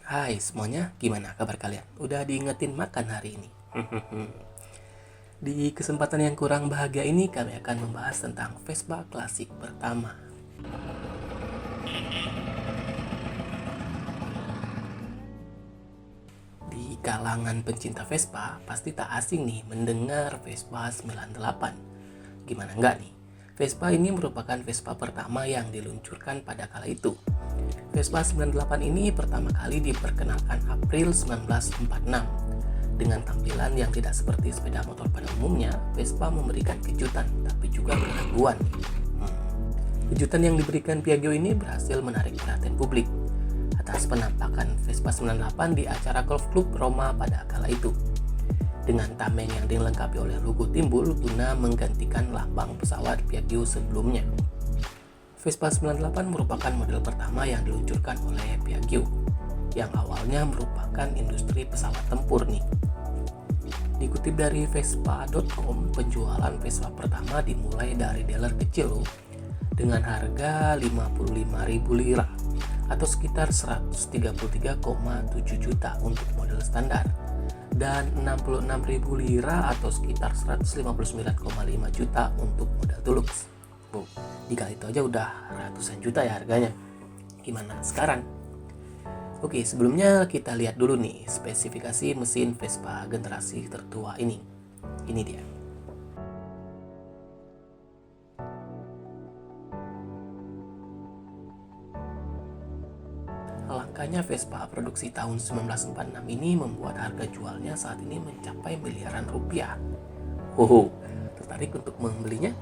Hai semuanya, gimana kabar kalian? Udah diingetin makan hari ini? Di kesempatan yang kurang bahagia ini kami akan membahas tentang Vespa klasik pertama. Di kalangan pencinta Vespa, pasti tak asing nih mendengar Vespa 98. Gimana enggak nih? Vespa ini merupakan Vespa pertama yang diluncurkan pada kala itu. Vespa 98 ini pertama kali diperkenalkan April 1946. Dengan tampilan yang tidak seperti sepeda motor pada umumnya, Vespa memberikan kejutan tapi juga keraguan. Kejutan yang diberikan Piaggio ini berhasil menarik perhatian publik atas penampakan Vespa 98 di acara golf klub Roma pada kala itu. Dengan tameng yang dilengkapi oleh logo timbul guna menggantikan lambang pesawat Piaggio sebelumnya. Vespa 98 merupakan model pertama yang diluncurkan oleh Piaggio, yang awalnya merupakan industri pesawat tempur nih. Dikutip dari Vespa.com, penjualan Vespa pertama dimulai dari dealer kecil loh, dengan harga 55.000 lira atau sekitar 133,7 juta untuk model standar dan 66.000 lira atau sekitar 159,5 juta untuk model deluxe. Dikali itu aja udah ratusan juta ya harganya. Gimana sekarang? Oke, sebelumnya kita lihat dulu nih spesifikasi mesin Vespa generasi tertua ini. Ini dia. Langkahnya Vespa produksi tahun 1946 ini membuat harga jualnya saat ini mencapai miliaran rupiah. Tertarik untuk membelinya?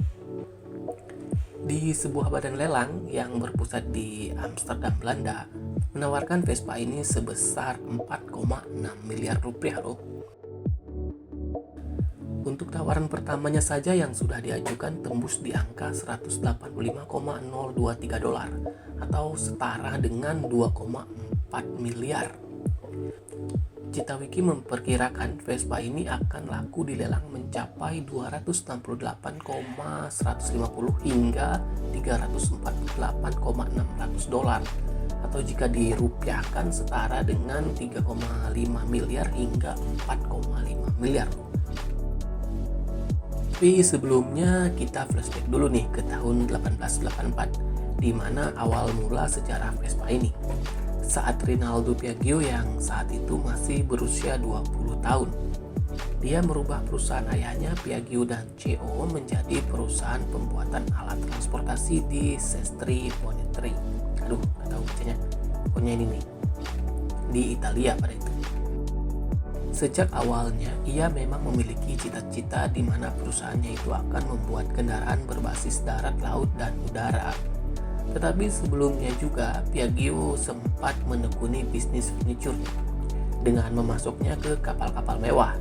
Di sebuah badan lelang yang berpusat di Amsterdam, Belanda, menawarkan Vespa ini sebesar 4,6 miliar rupiah loh. Untuk tawaran pertamanya saja yang sudah diajukan tembus di angka 185,023 dolar atau setara dengan 2,4 miliar. Citawiki memperkirakan Vespa ini akan laku di lelang mencapai 268,150 hingga 348,600 dolar atau jika dirupiahkan setara dengan 3,5 miliar hingga 4,5 miliar. Tapi sebelumnya kita flashback dulu nih ke tahun 1884 di mana awal mula sejarah Vespa ini. Saat Rinaldo Piaggio yang saat itu masih berusia 20 tahun. Dia merubah perusahaan ayahnya Piaggio dan CO menjadi perusahaan pembuatan alat transportasi di Sestri Ponente. Aduh, gak tahu bacanya. Pokoknya ini nih, di Italia pada itu. Sejak awalnya, ia memang memiliki cita-cita di mana perusahaannya itu akan membuat kendaraan berbasis darat, laut, dan udara. Tetapi sebelumnya juga Piaggio sempat menekuni bisnis furniture dengan memasuknya ke kapal-kapal mewah.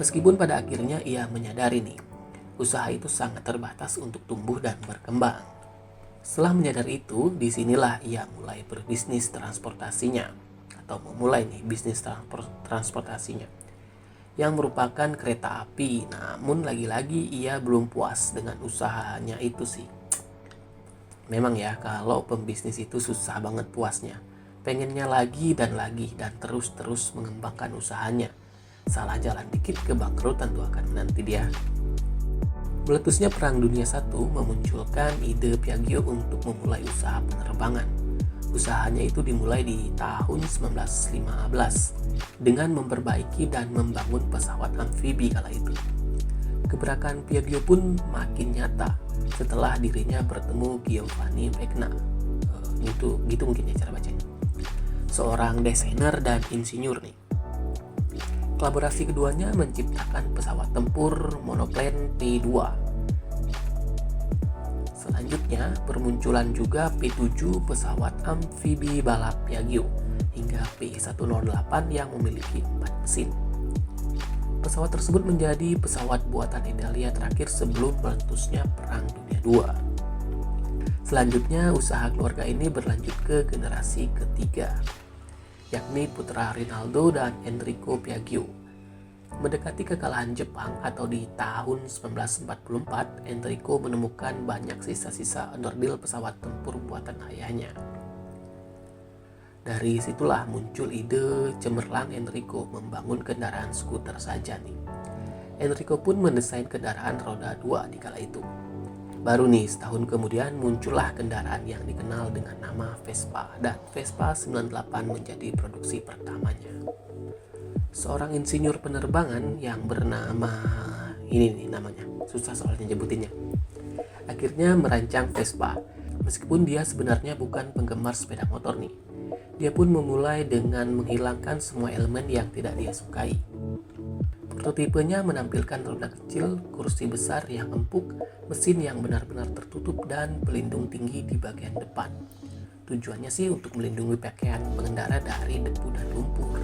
Meskipun pada akhirnya ia menyadari nih, usaha itu sangat terbatas untuk tumbuh dan berkembang. Setelah menyadari itu, disinilah ia mulai berbisnis transportasinya atau memulai nih bisnis transportasinya yang merupakan kereta api. Namun lagi-lagi ia belum puas dengan usahanya itu sih. Memang ya, kalau pembisnis itu susah banget puasnya. Pengennya lagi dan terus-terus mengembangkan usahanya. Salah jalan dikit kebangkrutan tuh akan menanti dia. Meletusnya Perang Dunia I memunculkan ide Piaggio untuk memulai usaha penerbangan. Usahanya itu dimulai di tahun 1915 dengan memperbaiki dan membangun pesawat amfibi kala itu. Gebrakan Piaggio pun makin nyata setelah dirinya bertemu Giovanni Vecna. Gitu mungkin ya cara bacanya. Seorang desainer dan insinyur nih. Kolaborasi keduanya menciptakan pesawat tempur monoplane P2. Selanjutnya bermunculan juga P7 pesawat amfibi balap Piaggio hingga P108 yang memiliki 4 mesin. Pesawat tersebut menjadi pesawat buatan Italia terakhir sebelum meletusnya Perang Dunia II. Selanjutnya, usaha keluarga ini berlanjut ke generasi ketiga, yakni putra Rinaldo dan Enrico Piaggio. Mendekati kekalahan Jepang atau di tahun 1944, Enrico menemukan banyak sisa-sisa onderdil pesawat tempur buatan ayahnya. Dari situlah muncul ide cemerlang Enrico membangun kendaraan skuter saja nih. Enrico pun mendesain kendaraan roda 2 di kala itu. Baru nih setahun kemudian muncullah kendaraan yang dikenal dengan nama Vespa, dan Vespa 98 menjadi produksi pertamanya. Seorang insinyur penerbangan yang bernama ini nih namanya, susah soalnya nyebutinnya, akhirnya merancang Vespa. Meskipun dia sebenarnya bukan penggemar sepeda motor nih, dia pun memulai dengan menghilangkan semua elemen yang tidak dia sukai. Prototipenya menampilkan roda kecil, kursi besar yang empuk, mesin yang benar-benar tertutup, dan pelindung tinggi di bagian depan. Tujuannya sih untuk melindungi pakaian pengendara dari debu dan lumpur.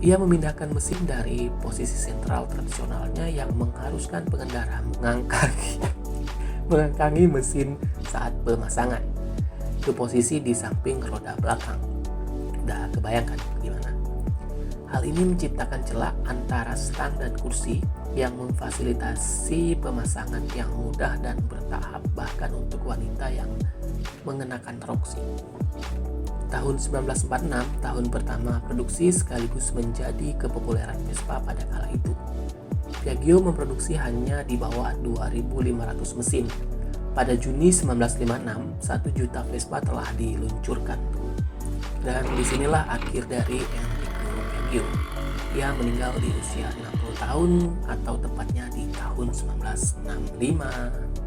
Ia memindahkan mesin dari posisi sentral tradisionalnya yang mengharuskan pengendara mengangkangi mesin saat pemasangan ke posisi di samping roda belakang. Udah kebayangkan gimana? Hal ini menciptakan celah antara stang dan kursi yang memfasilitasi pemasangan yang mudah dan bertahap bahkan untuk wanita yang mengenakan roksi. Tahun 1946, tahun pertama produksi sekaligus menjadi kepopuleran Vespa pada kala itu. Piaggio memproduksi hanya di bawah 2.500 mesin. Pada Juni 1956, 1 juta Vespa telah diluncurkan. Dan disinilah akhir dari Enrico Piaggio. Ia meninggal di usia 60 tahun atau tepatnya di tahun 1965.